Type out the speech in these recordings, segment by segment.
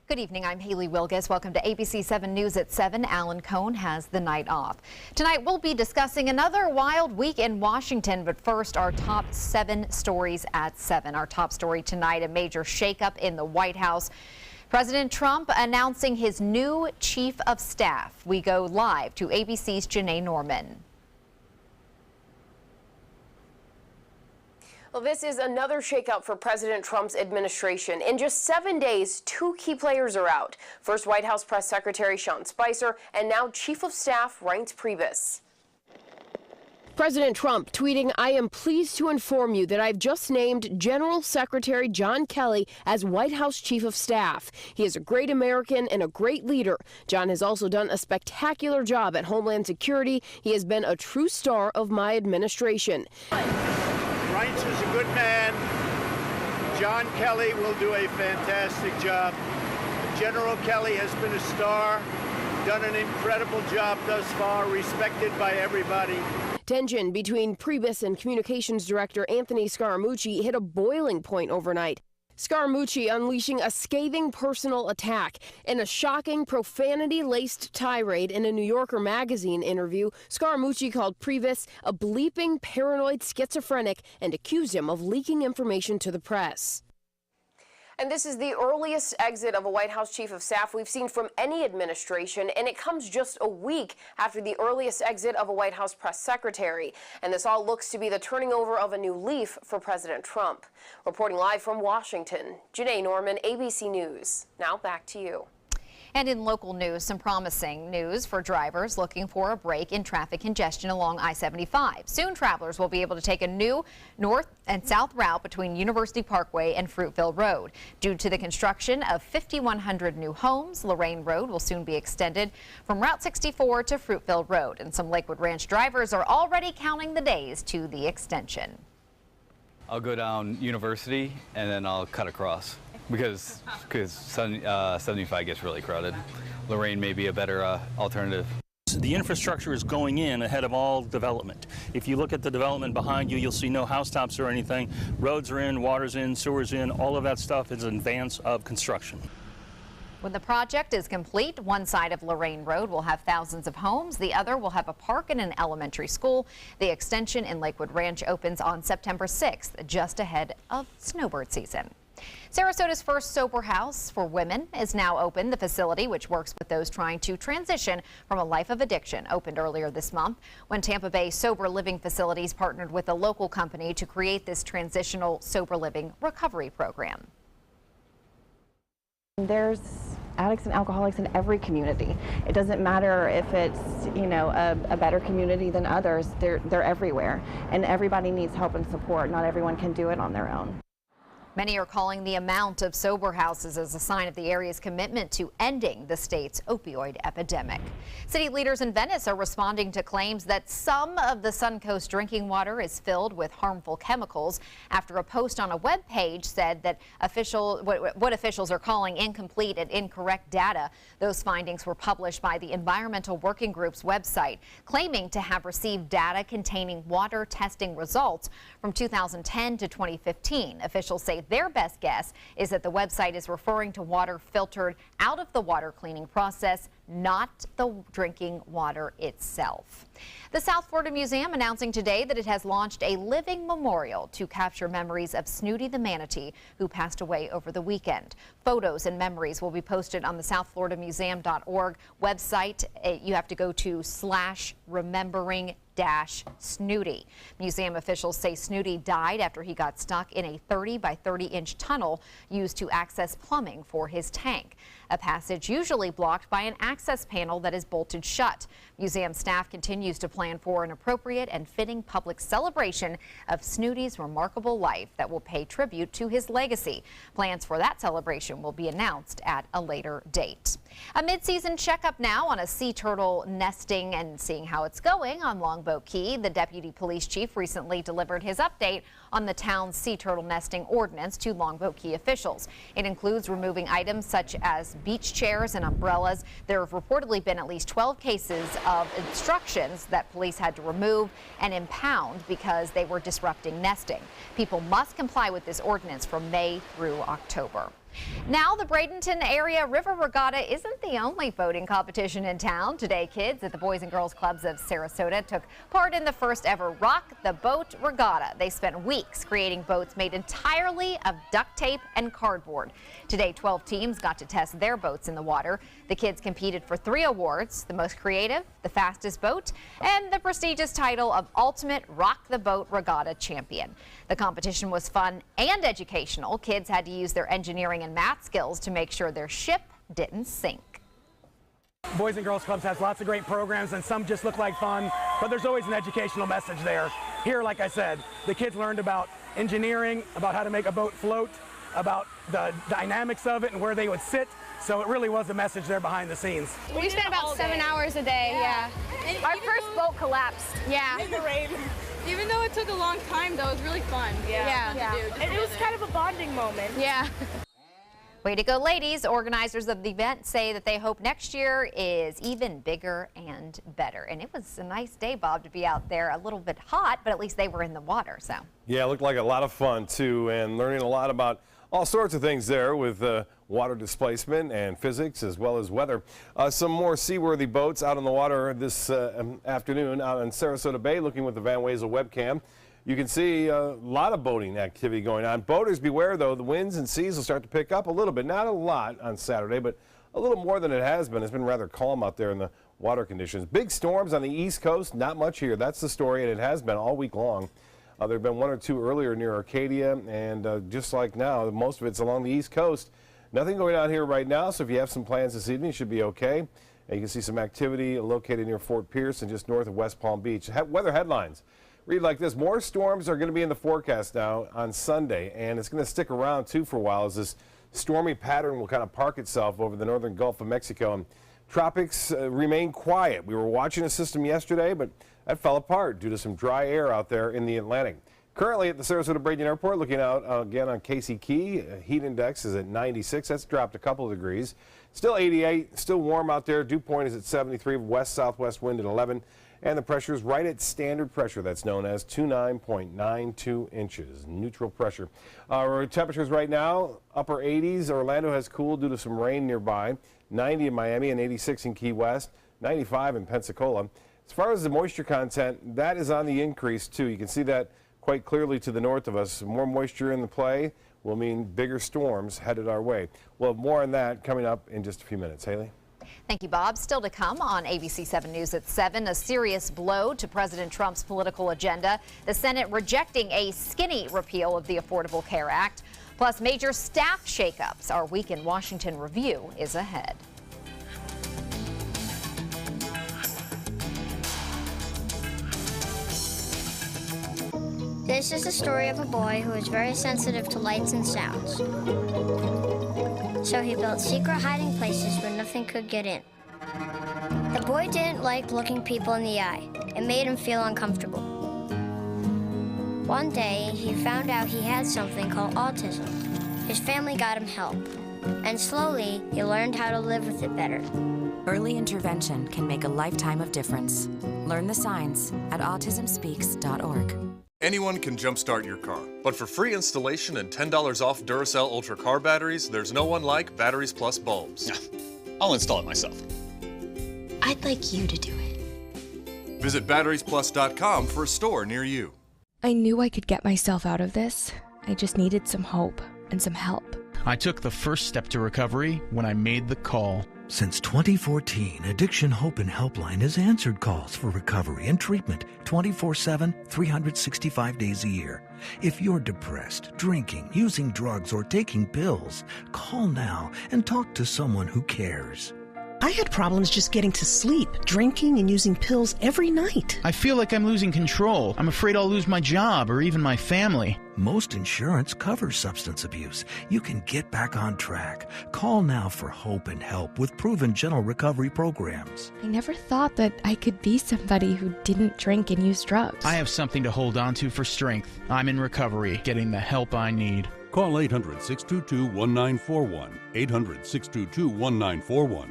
Good evening, I'm Haley Wilgus. Welcome to ABC7 News at 7. Alan Cohn has the night off. Tonight we'll be discussing another wild week in Washington, but first our top 7 stories at 7. Our top story tonight, a major shakeup in the White House. President Trump announcing his new chief of staff. We go live to ABC's Janae Norman. Well, this is another shakeup for President Trump's administration. In just 7 days, 2 key players are out. First, White House Press Secretary Sean Spicer, and now Chief of Staff Reince Priebus. President Trump tweeting, "I am pleased to inform you that I've just named General Secretary John Kelly as White House Chief of Staff. He is a great American and a great leader. John has also done a spectacular job at Homeland Security. He has been a true star of my administration." Reince is a good man. John Kelly will do a fantastic job. General Kelly has been a star, done an incredible job thus far, respected by everybody. Tension between Priebus and Communications Director Anthony Scaramucci hit a boiling point overnight. Scaramucci unleashing a scathing personal attack. In a shocking, profanity-laced tirade in a New Yorker magazine interview, Scaramucci called Priebus a bleeping paranoid schizophrenic and accused him of leaking information to the press. And this is the earliest exit of a White House Chief of Staff we've seen from any administration, and it comes just a week after the earliest exit of a White House press secretary. And this all looks to be the turning over of a new leaf for President Trump. Reporting live from Washington, Janae Norman, ABC News. Now back to you. And in local news, some promising news for drivers looking for a break in traffic congestion along I-75. Soon travelers will be able to take a new north and south route between University Parkway and Fruitville Road. Due to the construction of 5,100 new homes, Lorraine Road will soon be extended from Route 64 to Fruitville Road. And some Lakewood Ranch drivers are already counting the days to the extension. I'll go down University and then I'll cut across. Because 75 gets really crowded. Lorraine may be a better alternative. The infrastructure is going in ahead of all development. If you look at the development behind you, you'll see no housetops or anything. Roads are in, water's in, sewer's in, all of that stuff is in advance of construction. When the project is complete, one side of Lorraine Road will have thousands of homes. The other will have a park and an elementary school. The extension in Lakewood Ranch opens on September 6th, just ahead of snowbird season. Sarasota's first sober house for women is now open. The facility, which works with those trying to transition from a life of addiction, opened earlier this month when Tampa Bay Sober Living Facilities partnered with a local company to create this transitional sober living recovery program. There's addicts and alcoholics in every community. It doesn't matter if it's, a better community than others. They're everywhere, and everybody needs help and support. Not everyone can do it on their own. Many are calling the amount of sober houses as a sign of the area's commitment to ending the state's opioid epidemic. City leaders in Venice are responding to claims that some of the Suncoast drinking water is filled with harmful chemicals after a post on a web page said that what officials are calling incomplete and incorrect data. Those findings were published by the Environmental Working Group's website, claiming to have received data containing water testing results from 2010 to 2015. Officials say their best guess is that the website is referring to water filtered out of the water cleaning process, not the drinking water itself. The South Florida Museum announcing today that it has launched a living memorial to capture memories of Snooty the manatee, who passed away over the weekend. Photos and memories will be posted on the southfloridamuseum.org website. You have to go to /remembering-Snooty. Museum officials say Snooty died after he got stuck in a 30 by 30-inch tunnel used to access plumbing for his tank. A passage usually blocked by an access panel that is bolted shut. Museum staff continues to plan for an appropriate and fitting public celebration of Snooty's remarkable life that will pay tribute to his legacy. Plans for that celebration will be announced at a later date. A mid-season checkup now on a sea turtle nesting and seeing how it's going on Longboat Key. The deputy police chief recently delivered his update on the town's sea turtle nesting ordinance to Longboat Key officials. It includes removing items such as beach chairs and umbrellas. There have reportedly been at least 12 cases of instructions that police had to remove and impound because they were disrupting nesting. People must comply with this ordinance from May through October. Now the Bradenton Area River Regatta isn't the only boating competition in town. Today, kids at the Boys and Girls Clubs of Sarasota took part in the first ever Rock the Boat Regatta. They spent weeks creating boats made entirely of duct tape and cardboard. Today, 12 teams got to test their boats in the water. The kids competed for 3 awards: the most creative, the fastest boat, and the prestigious title of Ultimate Rock the Boat Regatta Champion. The competition was fun and educational. Kids had to use their engineering and math skills to make sure their ship didn't sink. Boys and Girls Clubs has lots of great programs, and some just look like fun, but there's always an educational message there. Here, like I said, the kids learned about engineering, about how to make a boat float, about the dynamics of it and where they would sit. So it really was a message there behind the scenes. We spent about 7 hours a day, yeah. Our first boat collapsed. Yeah. In the rain. Even though it took a long time, though, it was really fun. Yeah. And it was kind of a bonding moment. Yeah. Way to go, ladies. Organizers of the event say that they hope next year is even bigger and better. And it was a nice day, Bob, to be out there. A little bit hot, but at least they were in the water. So yeah, it looked like a lot of fun, too, and learning a lot about all sorts of things there with water displacement and physics as well as weather. Some more seaworthy boats out on the water this afternoon out in Sarasota Bay. Looking with the Van Wezel webcam, you can see a lot of boating activity going on. Boaters beware, though. The winds and seas will start to pick up a little bit. Not a lot on Saturday, but a little more than it has been. It's been rather calm out there in the water conditions. Big storms on the East Coast, not much here. That's the story, and it has been all week long. There have been 1 or 2 earlier near Arcadia, and just like now, most of it's along the East Coast. Nothing going on here right now, so if you have some plans this evening, you should be okay. And you can see some activity located near Fort Pierce and just north of West Palm Beach. Weather headlines read like this: more storms are going to be in the forecast now on Sunday, and it's going to stick around too for a while as this stormy pattern will kind of park itself over the northern Gulf of Mexico. And tropics remain quiet. We were watching a system yesterday, but that fell apart due to some dry air out there in the Atlantic. Currently at the Sarasota Bradenton Airport, looking out again on Casey Key, heat index is at 96. That's dropped a couple of degrees. Still 88, still warm out there. Dew point is at 73, west-southwest wind at 11, and the pressure is right at standard pressure. That's known as 29.92 inches, neutral pressure. Our temperatures right now, upper 80s. Orlando has cooled due to some rain nearby. 90 in Miami and 86 in Key West, 95 in Pensacola. As far as the moisture content, that is on the increase too. You can see that quite clearly to the north of us. More moisture in the play will mean bigger storms headed our way. We'll have more on that coming up in just a few minutes. Haley? thank you, Bob. Still to come on ABC7 News at 7, a serious blow to President Trump's political agenda. The Senate rejecting a skinny repeal of the Affordable Care Act. Plus, major staff shakeups. Our Week in Washington review is ahead. This is the story of a boy who is very sensitive to lights and sounds. So he built secret hiding places where nothing could get in. The boy didn't like looking people in the eye. It made him feel uncomfortable. One day, he found out he had something called autism. His family got him help. And slowly, he learned how to live with it better. Early intervention can make a lifetime of difference. Learn the signs at autismspeaks.org. Anyone can jumpstart your car, but for free installation and $10 off Duracell Ultra car batteries, there's no one like Batteries Plus bulbs. I'll install it myself. I'd like you to do it. Visit batteriesplus.com for a store near you. I knew I could get myself out of this. I just needed some hope and some help. I took the first step to recovery when I made the call. Since 2014, Addiction Hope and Helpline has answered calls for recovery and treatment 24/7, 365 days a year. If you're depressed, drinking, using drugs, or taking pills, call now and talk to someone who cares. I had problems just getting to sleep, drinking and using pills every night. I feel like I'm losing control. I'm afraid I'll lose my job or even my family. Most insurance covers substance abuse. You can get back on track. Call now for hope and help with proven gentle recovery programs. I never thought that I could be somebody who didn't drink and use drugs. I have something to hold on to for strength. I'm in recovery, getting the help I need. Call 800-622-1941. 800-622-1941.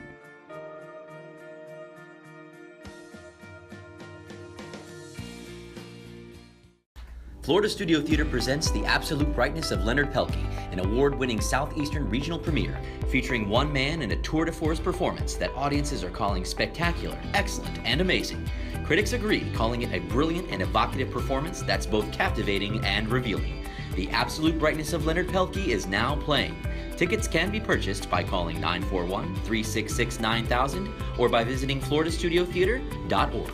Florida Studio Theater presents The Absolute Brightness of Leonard Pelkey, an award-winning Southeastern regional premiere featuring one man in a tour de force performance that audiences are calling spectacular, excellent, and amazing. Critics agree, calling it a brilliant and evocative performance that's both captivating and revealing. The Absolute Brightness of Leonard Pelkey is now playing. Tickets can be purchased by calling 941-366-9000 or by visiting floridastudiotheater.org.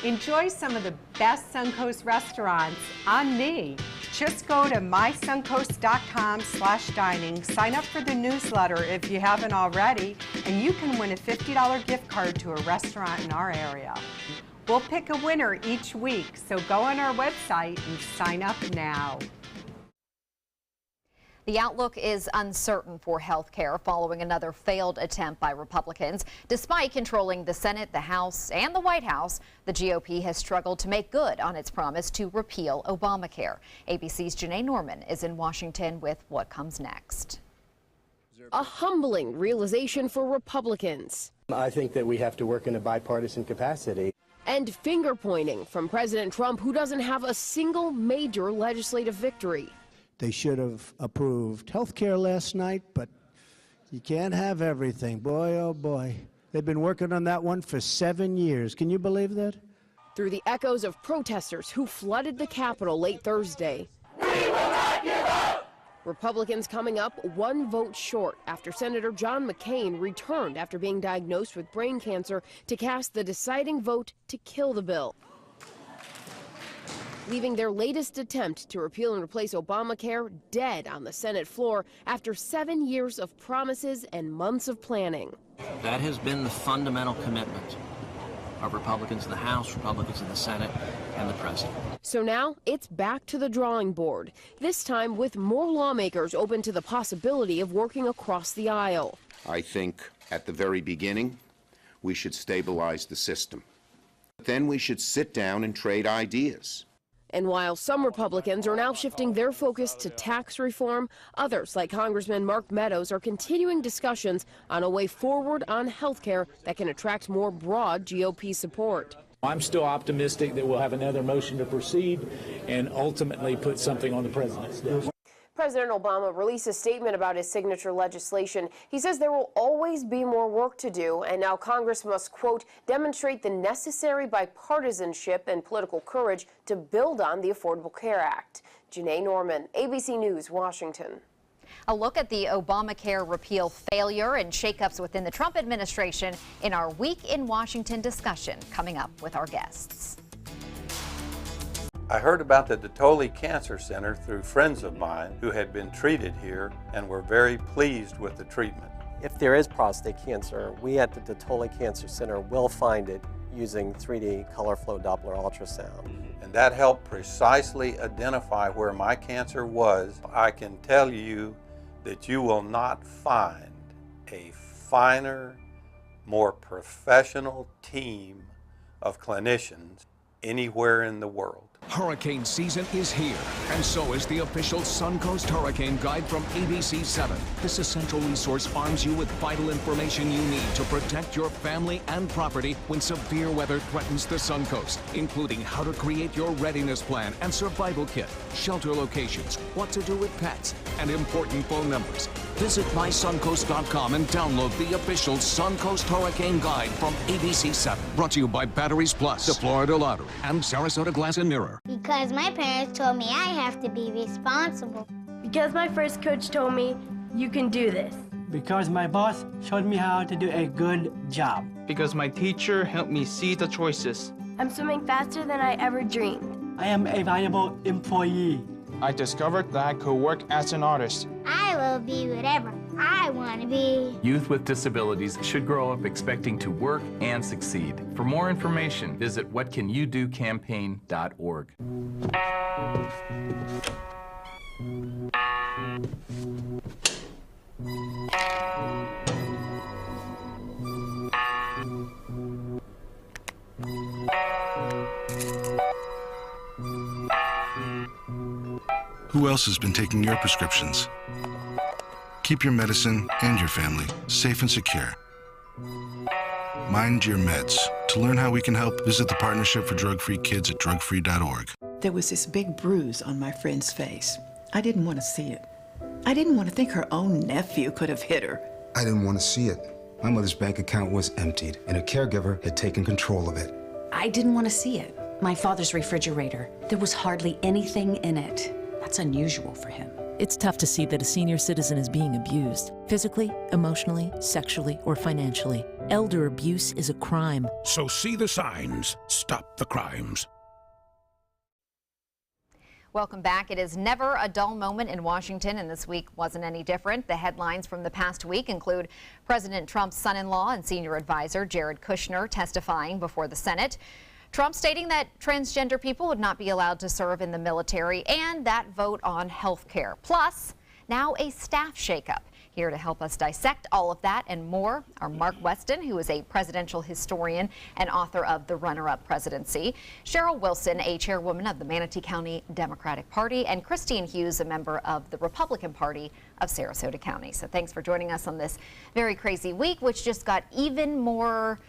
Enjoy some of the best Suncoast restaurants on me. Just go to mysuncoast.com/dining, sign up for the newsletter if you haven't already, and you can win a $50 gift card to a restaurant in our area. We'll pick a winner each week, so go on our website and sign up now. The outlook is uncertain for health care following another failed attempt by Republicans. Despite controlling the Senate, the House, and the White House, the GOP has struggled to make good on its promise to repeal Obamacare. ABC's Janae Norman is in Washington with what comes next. A humbling realization for Republicans. I think that we have to work in a bipartisan capacity. And finger-pointing from President Trump, who doesn't have a single major legislative victory. They should have approved health care last night, but you can't have everything. Boy, oh boy. They've been working on that one for 7 years. Can you believe that? Through the echoes of protesters who flooded the Capitol late Thursday. We will not give up! Republicans coming up one vote short after Senator John McCain returned after being diagnosed with brain cancer to cast the deciding vote to kill the bill, leaving their latest attempt to repeal and replace Obamacare dead on the Senate floor after 7 years of promises and months of planning. That has been the fundamental commitment of Republicans in the House, Republicans in the Senate, and the President. So now it's back to the drawing board, this time with more lawmakers open to the possibility of working across the aisle. I think at the very beginning, we should stabilize the system. Then we should sit down and trade ideas. And while some Republicans are now shifting their focus to tax reform, others, like Congressman Mark Meadows, are continuing discussions on a way forward on health care that can attract more broad GOP support. I'm still optimistic that we'll have another motion to proceed and ultimately put something on the president's desk. President Obama released a statement about his signature legislation. He says there will always be more work to do, and now Congress must, quote, demonstrate the necessary bipartisanship and political courage to build on the Affordable Care Act. Janae Norman, ABC News, Washington. A look at the Obamacare repeal failure and shakeups within the Trump administration in our Week in Washington discussion, coming up with our guests. I heard about the Dotoli Cancer Center through friends of mine who had been treated here and were very pleased with the treatment. If there is prostate cancer, we at the Dotoli Cancer Center will find it using 3D color flow Doppler ultrasound. And that helped precisely identify where my cancer was. I can tell you that you will not find a finer, more professional team of clinicians anywhere in the world. Hurricane season is here, and so is the official Suncoast Hurricane Guide from ABC7. This essential resource arms you with vital information you need to protect your family and property when severe weather threatens the Suncoast, including how to create your readiness plan and survival kit, shelter locations, what to do with pets, and important phone numbers. Visit mysuncoast.com and download the official Suncoast Hurricane Guide from ABC7. Brought to you by Batteries Plus, the Florida Lottery, and Sarasota Glass and Mirror. Because my parents told me I have to be responsible. Because my first coach told me, you can do this. Because my boss showed me how to do a good job. Because my teacher helped me see the choices. I'm swimming faster than I ever dreamed. I am a valuable employee. I discovered that I could work as an artist. I will be whatever I want to be. Youth with disabilities should grow up expecting to work and succeed. For more information, visit whatcanyoudocampaign.org. Who else has been taking your prescriptions? Keep your medicine and your family safe and secure. Mind your meds to To learn how we can help, visit the Partnership for Drug-Free Kids at drugfree.org. There was this big bruise on my friend's face. I didn't want to see it. I didn't want to think her own nephew could have hit her. I didn't want to see it. My mother's bank account was emptied, and a caregiver had taken control of it. I didn't want to see it. My father's refrigerator, there was hardly anything in it. That's unusual for him. It's tough to see that a senior citizen is being abused, physically, emotionally, sexually, or financially. Elder abuse is a crime. So see the signs, stop the crimes. Welcome back. It is never a dull moment in Washington, and this week wasn't any different. The headlines from the past week include President Trump's son-in-law and senior advisor Jared Kushner testifying before the Senate, Trump stating that transgender people would not be allowed to serve in the military, and that vote on health care. Plus, now a staff shakeup. Here to help us dissect all of that and more are Mark Weston, who is a presidential historian and author of The Runner-Up Presidency, Cheryl Wilson, a chairwoman of the Manatee County Democratic Party, and Christine Hughes, a member of the Republican Party of Sarasota County. So thanks for joining us on this very crazy week, which just got even more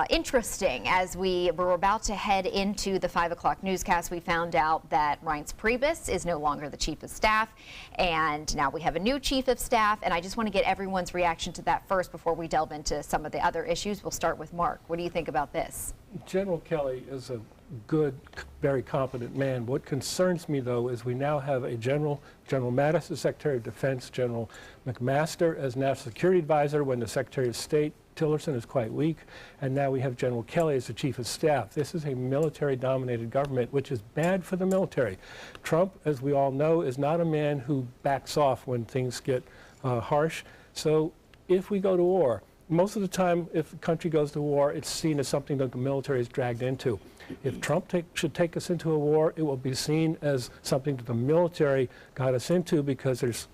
interesting. As we were about to head into the 5 o'clock newscast, we found out that Reince Priebus is no longer the chief of staff, and now we have a new chief of staff, and I just want to get everyone's reaction to that first before we delve into some of the other issues. We'll start with Mark. What do you think about this? General Kelly is a good, very competent man. What concerns me, though, is we now have a General Mattis as Secretary of Defense, General McMaster as National Security Advisor, when the Secretary of State Tillerson is quite weak, and now we have General Kelly as the Chief of Staff. This is a military-dominated government, which is bad for the military. Trump, as we all know, is not a man who backs off when things get harsh. So if we go to war, most of the time, if the country goes to war, it's seen as something that the military is dragged into. If Trump should take us into a war, it will be seen as something that the military got us into, because there's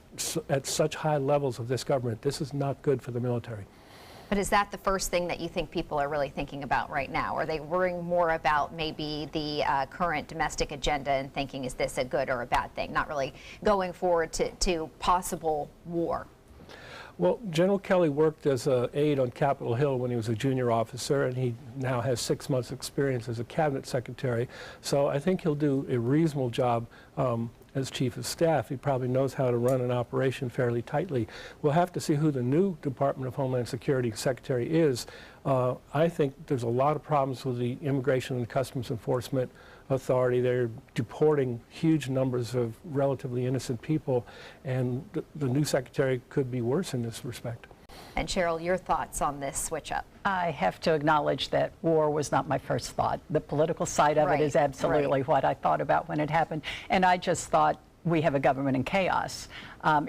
at such high levels of this government. This is not good for the military. But is that the first thing that you think people are really thinking about right now? Are they worrying more about maybe the current domestic agenda and thinking, is this a good or a bad thing? Not really going forward to possible war. Well, General Kelly worked as an aide on Capitol Hill when he was a junior officer, and he now has 6 months' experience as a cabinet secretary. So I think he'll do a reasonable job as chief of staff. He probably knows how to run an operation fairly tightly. We'll have to see who the new Department of Homeland Security secretary is. I think there's a lot of problems with the Immigration and Customs Enforcement Authority. They're deporting huge numbers of relatively innocent people, and the new secretary could be worse in this respect. And Cheryl, your thoughts on this switch up? I have to acknowledge that war was not my first thought. The political side of it is absolutely what I thought about when it happened. And I just thought, we have a government in chaos.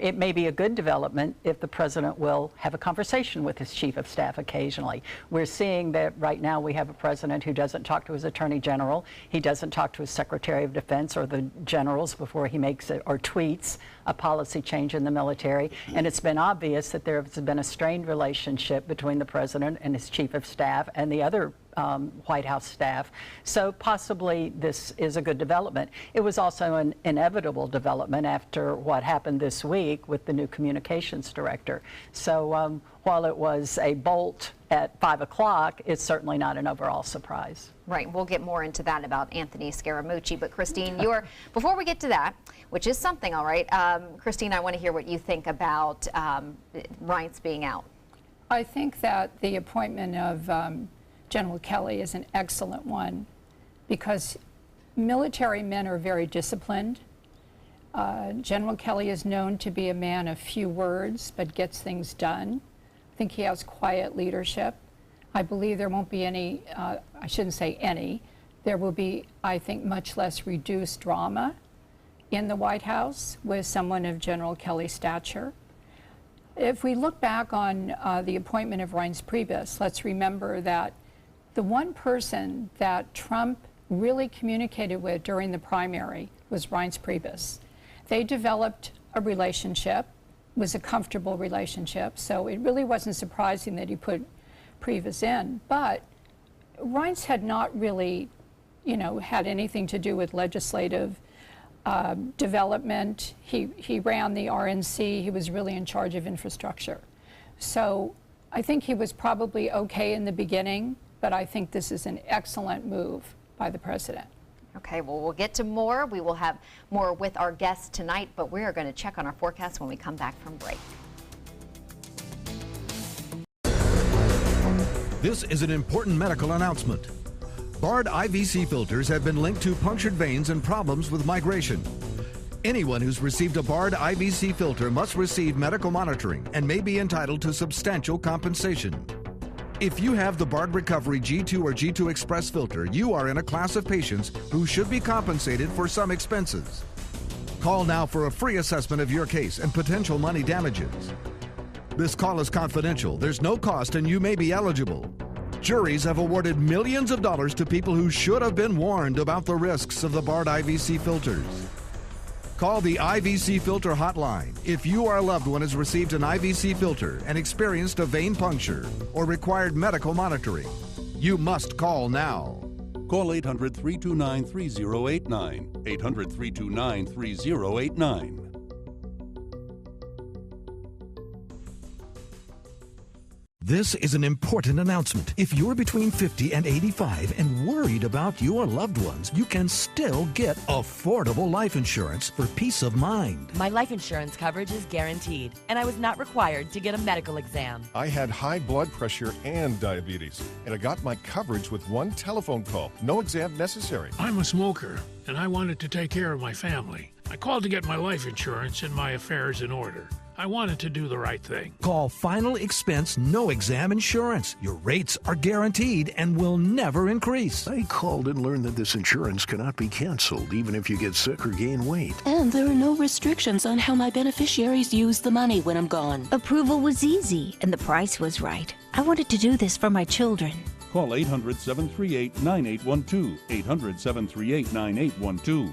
It may be a good development if the president will have a conversation with his chief of staff occasionally. We're seeing that right now we have a president who doesn't talk to his attorney general. He doesn't talk to his secretary of defense or the generals before he makes it or tweets a policy change in the military. And it's been obvious that there has been a strained relationship between the president and his chief of staff and the other White House staff. So possibly this is a good development. It was also an inevitable development after what happened this week with the new communications director. So while it was a bolt at 5 o'clock, it's certainly not an overall surprise. Right, we'll get more into that about Anthony Scaramucci. But Christine, before we get to that, which is something, all right, Christine, I want to hear what you think about Reince being out. I think that the appointment of General Kelly is an excellent one, because military men are very disciplined. General Kelly is known to be a man of few words, but gets things done. I think he has quiet leadership. I believe there won't be any, I shouldn't say any, there will be, I think, much less reduced drama in the White House with someone of General Kelly's stature. If we look back on the appointment of Reince Priebus, let's remember that the one person that Trump really communicated with during the primary was Reince Priebus. They developed a relationship, was a comfortable relationship, so it really wasn't surprising that he put Priebus in. But Reince had not really, had anything to do with legislative development. He ran the RNC. He was really in charge of infrastructure. So I think he was probably okay in the beginning, but I think this is an excellent move by the president. Okay, well, we'll get to more. We will have more with our guests tonight, but we are going to check on our forecast when we come back from break. This is an important medical announcement. Bard IVC filters have been linked to punctured veins and problems with migration. Anyone who's received a Bard IVC filter must receive medical monitoring and may be entitled to substantial compensation. If you have the Bard Recovery G2 or G2 Express filter, you are in a class of patients who should be compensated for some expenses. Call now for a free assessment of your case and potential money damages. This call is confidential. There's no cost and you may be eligible. Juries have awarded millions of dollars to people who should have been warned about the risks of the Bard IVC filters. Call the IVC Filter Hotline if you or a loved one has received an IVC filter and experienced a vein puncture or required medical monitoring. You must call now. Call 800-329-3089. 800-329-3089. This is an important announcement. If you're between 50 and 85 and worried about your loved ones, you can still get affordable life insurance for peace of mind. My life insurance coverage is guaranteed, and I was not required to get a medical exam. I had high blood pressure and diabetes, and I got my coverage with one telephone call. No exam necessary. I'm a smoker, and I wanted to take care of my family. I called to get my life insurance and my affairs in order. I wanted to do the right thing. Call Final Expense No Exam Insurance. Your rates are guaranteed and will never increase. I called and learned that this insurance cannot be canceled even if you get sick or gain weight. And there are no restrictions on how my beneficiaries use the money when I'm gone. Approval was easy and the price was right. I wanted to do this for my children. Call 800-738-9812. 800-738-9812.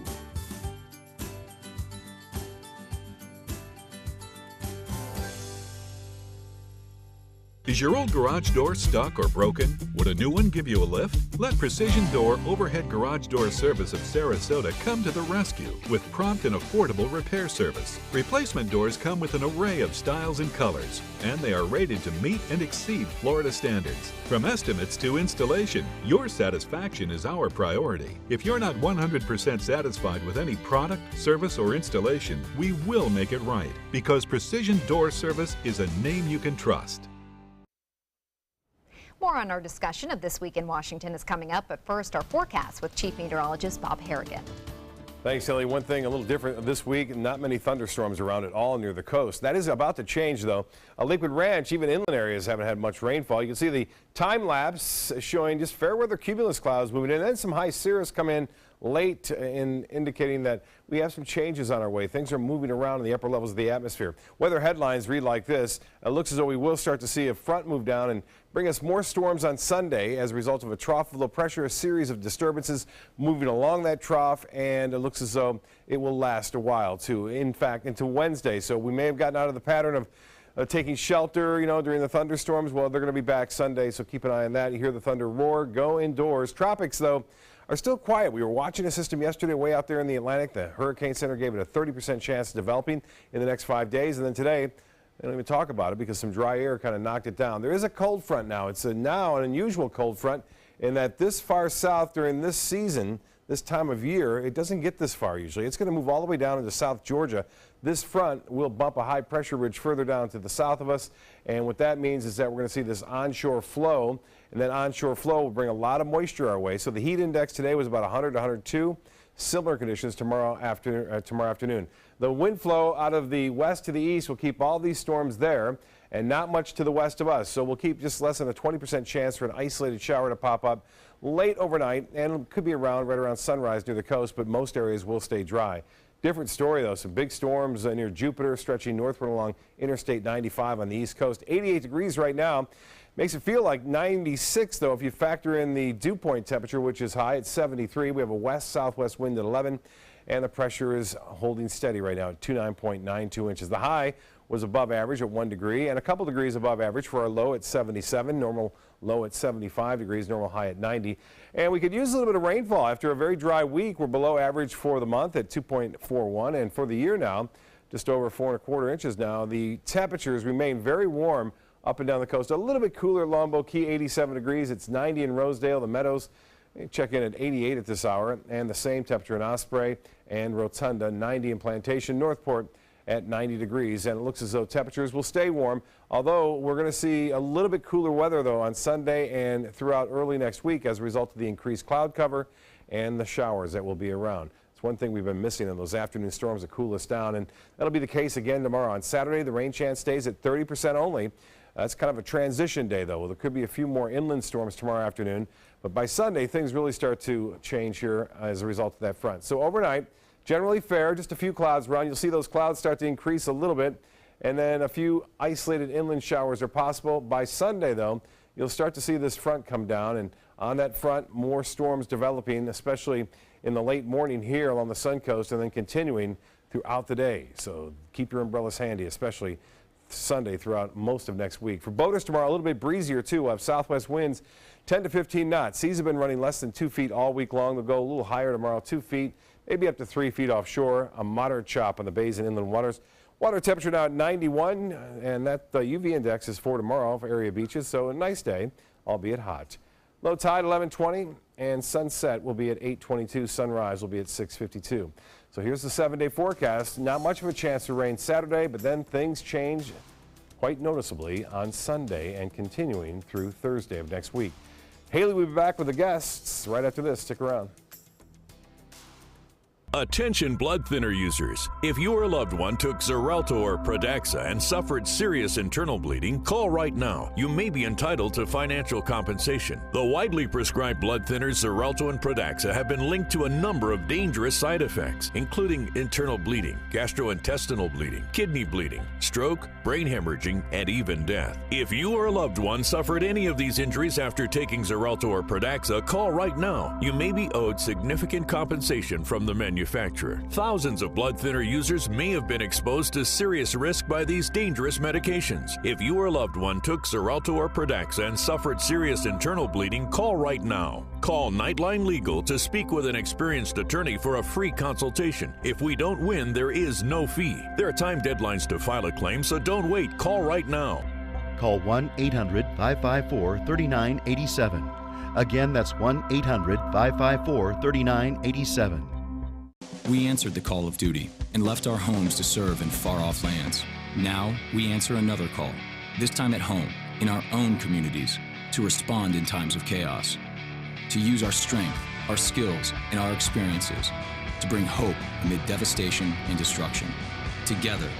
Is your old garage door stuck or broken? Would a new one give you a lift? Let Precision Door Overhead Garage Door Service of Sarasota come to the rescue with prompt and affordable repair service. Replacement doors come with an array of styles and colors, and they are rated to meet and exceed Florida standards. From estimates to installation, your satisfaction is our priority. If you're not 100% satisfied with any product, service, or installation, we will make it right, because Precision Door Service is a name you can trust. More on our discussion of This Week in Washington is coming up, but first our forecast with Chief Meteorologist Bob Harrigan. Thanks, Ellie. One thing a little different this week, not many thunderstorms around at all near the coast. That is about to change, though. Lakewood Ranch, even inland areas haven't had much rainfall. You can see the time lapse showing just fair weather cumulus clouds moving in, and then some high cirrus come in late in indicating that we have some changes on our way. Things are moving around in the upper levels of the atmosphere. Weather headlines read like this. It looks as though we will start to see a front move down and bring us more storms on Sunday as a result of a trough of low pressure, a series of disturbances moving along that trough, and it looks as though it will last a while too. In fact, into Wednesday. So we may have gotten out of the pattern of taking shelter, during the thunderstorms. Well, they're going to be back Sunday, so keep an eye on that. You hear the thunder roar, go indoors. Tropics, though, are still quiet. We were watching a system yesterday way out there in the Atlantic. The Hurricane Center gave it a 30% chance of developing in the next 5 days. And then today, they don't even talk about it because some dry air kind of knocked it down. There is a cold front now. It's now an unusual cold front in that this far south during this season, this time of year, it doesn't get this far usually. It's going to move all the way down into South Georgia. This front will bump a high pressure ridge further down to the south of us. And what that means is that we're going to see this onshore flow. And that onshore flow will bring a lot of moisture our way. So the heat index today was about 100 to 102. Similar conditions tomorrow afternoon. The wind flow out of the west to the east will keep all these storms there and not much to the west of us. So we'll keep just less than a 20% chance for an isolated shower to pop up late overnight, and it could be around right around sunrise near the coast, but most areas will stay dry. Different story, though. Some big storms near Jupiter stretching northward along Interstate 95 on the east coast. 88 degrees right now. Makes it feel like 96, though, if you factor in the dew point temperature, which is high at 73. We have a west-southwest wind at 11, and the pressure is holding steady right now at 29.92 inches. The high was above average at 1 degree and a couple degrees above average for our low at 77, normal low at 75 degrees, normal high at 90. And we could use a little bit of rainfall after a very dry week. We're below average for the month at 2.41, and for the year now, just over 4¼ inches now. The temperatures remain very warm up and down the coast. A little bit cooler at Longboat Key, 87 degrees. It's 90 in Rosedale, the Meadows. Check in at 88 at this hour, and the same temperature in Osprey and Rotunda, 90 in Plantation, Northport at 90 degrees, and it looks as though temperatures will stay warm, although we're going to see a little bit cooler weather though on Sunday and throughout early next week as a result of the increased cloud cover and the showers that will be around. It's one thing we've been missing in those afternoon storms to cool us down, and that'll be the case again tomorrow. On Saturday, the rain chance stays at 30% only. That's kind of a transition day though. There could be a few more inland storms tomorrow afternoon, but by Sunday things really start to change here as a result of that front. So overnight, generally fair, just a few clouds around. You'll see those clouds start to increase a little bit, and then a few isolated inland showers are possible. By Sunday, though, you'll start to see this front come down, and on that front, more storms developing, especially in the late morning here along the Sun Coast, and then continuing throughout the day. So keep your umbrellas handy, especially Sunday throughout most of next week. For boaters tomorrow, a little bit breezier too. We'll have southwest winds 10 to 15 knots. Seas have been running less than 2 feet all week long. They'll go a little higher tomorrow, 2 feet. Maybe up to 3 feet offshore, a moderate chop on the bays and inland waters. Water temperature now at 91, and that UV index is 4 tomorrow for area beaches, so a nice day, albeit hot. Low tide 11:20, and sunset will be at 8:22. Sunrise will be at 6:52. So here's the 7-day forecast. Not much of a chance of rain Saturday, but then things change quite noticeably on Sunday and continuing through Thursday of next week. Haley will be back with the guests right after this. Stick around. Attention blood thinner users. If your loved one took Xarelto or Pradaxa and suffered serious internal bleeding, call right now. You may be entitled to financial compensation. The widely prescribed blood thinners Xarelto and Pradaxa have been linked to a number of dangerous side effects, including internal bleeding, gastrointestinal bleeding, kidney bleeding, stroke, brain hemorrhaging, and even death. If you or a loved one suffered any of these injuries after taking Xarelto or Pradaxa, call right now. You may be owed significant compensation from the manufacturer. Thousands of blood thinner users may have been exposed to serious risk by these dangerous medications. If you or a loved one took Xarelto or Pradaxa and suffered serious internal bleeding, call right now. Call Nightline Legal to speak with an experienced attorney for a free consultation. If we don't win, there is no fee. There are time deadlines to file a claim, so don't wait. Call right now. Call 1-800-554-3987. Again, that's 1-800-554-3987. We answered the call of duty and left our homes to serve in far-off lands. Now, we answer another call, this time at home, in our own communities, to respond in times of chaos, to use our strength, our skills, and our experiences to bring hope amid devastation and destruction. Together,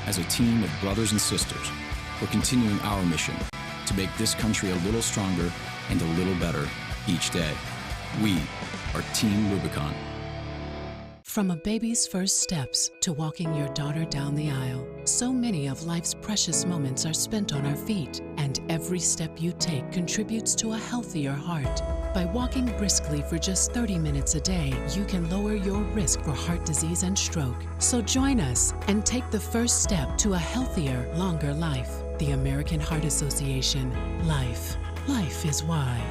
as a team of brothers and sisters, we're continuing our mission to make this country a little stronger and a little better each day. We are Team Rubicon. From a baby's first steps to walking your daughter down the aisle, so many of life's precious moments are spent on our feet, and every step you take contributes to a healthier heart. By walking briskly for just 30 minutes a day, you can lower your risk for heart disease and stroke. So join us and take the first step to a healthier, longer life. The American Heart Association. Life. Life is why.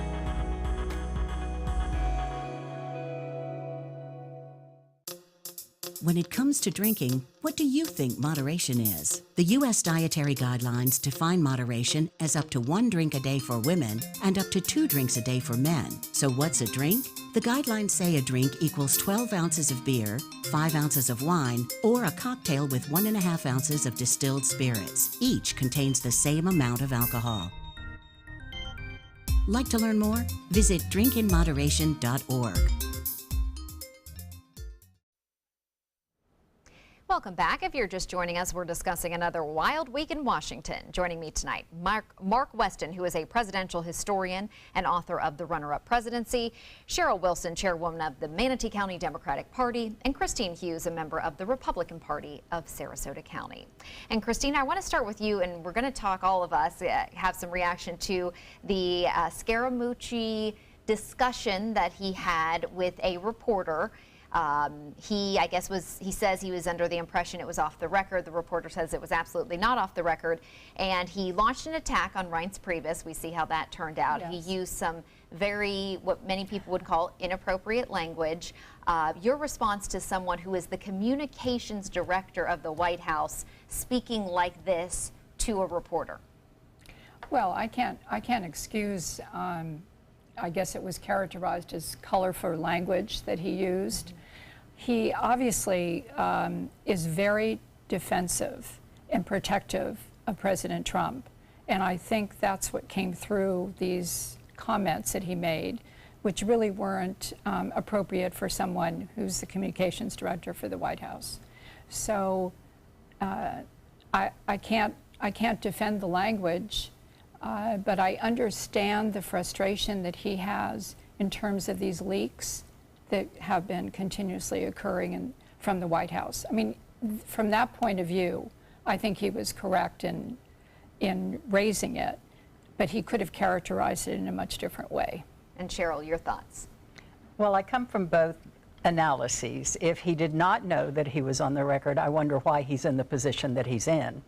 When it comes to drinking, what do you think moderation is? The U.S. Dietary Guidelines define moderation as up to 1 drink a day for women and up to 2 drinks a day for men. So what's a drink? The guidelines say a drink equals 12 ounces of beer, 5 ounces of wine, or a cocktail with 1.5 ounces of distilled spirits. Each contains the same amount of alcohol. Like to learn more? Visit drinkinmoderation.org. Welcome back. If you're just joining us, we're discussing another wild week in Washington. Joining me tonight, Mark Weston, who is a presidential historian and author of The Runner-Up Presidency, Cheryl Wilson, chairwoman of the Manatee County Democratic Party, and Christine Hughes, a member of the Republican Party of Sarasota County. And Christine, I want to start with you, and we're going to talk, all of us, have some reaction to the Scaramucci discussion that he had with a reporter. He says he was under the impression it was off the record. The reporter says it was absolutely not off the record. And he launched an attack on Reince Priebus. We see how that turned out. Yes. He used some what many people would call inappropriate language. Your response to someone who is the communications director of the White House speaking like this to a reporter? Well, I can't excuse, I guess it was characterized as colorful language that he used. He obviously is very defensive and protective of President Trump. And I think that's what came through these comments that he made, which really weren't appropriate for someone who's the communications director for the White House. So I can't defend the language, but I understand the frustration that he has in terms of these leaks that have been continuously occurring from the White House. I mean, from that point of view, I think he was correct in raising it, but he could have characterized it in a much different way. And Cheryl, your thoughts? Well, I come from both analyses. If he did not know that he was on the record, I wonder why he's in the position that he's in.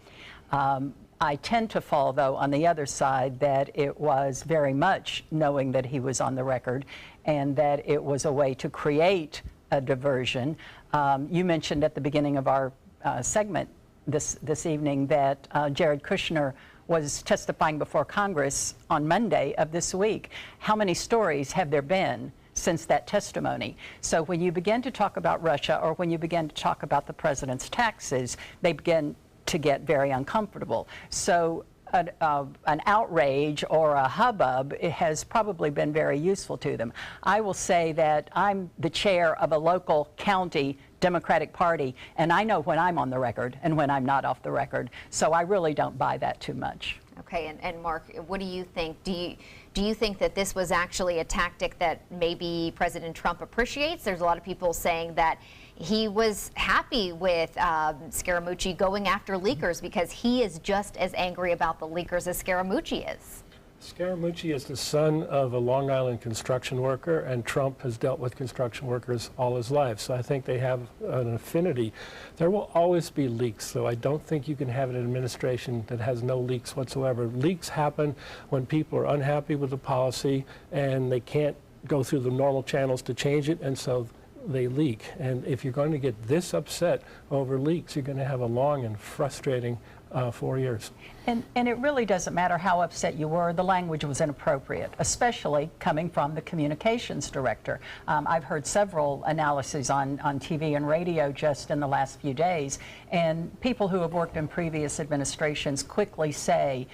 I tend to fall, though, on the other side, that it was very much knowing that he was on the record and that it was a way to create a diversion. You mentioned at the beginning of our segment this evening that Jared Kushner was testifying before Congress on Monday of this week. How many stories have there been since that testimony? So when you begin to talk about Russia, or when you begin to talk about the president's taxes, they begin to get very uncomfortable. So an outrage or a hubbub, it has probably been very useful to them. I will say that I'm the chair of a local county Democratic Party, and I know when I'm on the record and when I'm not off the record, so I really don't buy that too much. Okay, and Mark, what do you think? Do you think that this was actually a tactic that maybe President Trump appreciates? There's a lot of people saying that he was happy with Scaramucci going after leakers because he is just as angry about the leakers as Scaramucci is. Scaramucci is the son of a Long Island construction worker, and Trump has dealt with construction workers all his life. So I think they have an affinity. There will always be leaks, so I don't think you can have an administration that has no leaks whatsoever. Leaks happen when people are unhappy with the policy and they can't go through the normal channels to change it, and so they leak. And if you're going to get this upset over leaks, you're going to have a long and frustrating 4 years. And it really doesn't matter how upset you were. The language was inappropriate, especially coming from the communications director. I've heard several analyses on TV and radio just in the last few days, and people who have worked in previous administrations quickly say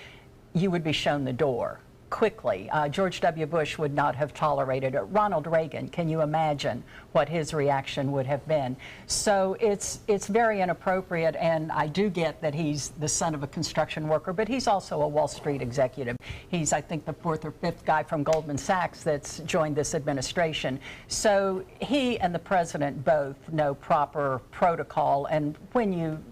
you would be shown the door. Quickly. George W. Bush would not have tolerated it. Ronald Reagan, can you imagine what his reaction would have been? So it's very inappropriate, and I do get that he's the son of a construction worker, but he's also a Wall Street executive. He's, I think, the fourth or fifth guy from Goldman Sachs that's joined this administration. So he and the president both know proper protocol, and when you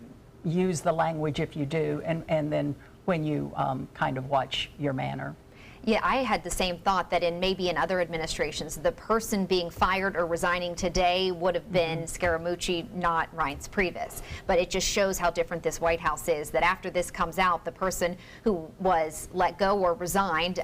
use the language, if you do, and then when you kind of watch your manner. Yeah, I had the same thought that maybe in other administrations, the person being fired or resigning today would have been Scaramucci, not Reince Priebus. But it just shows how different this White House is, that after this comes out, the person who was let go or resigned,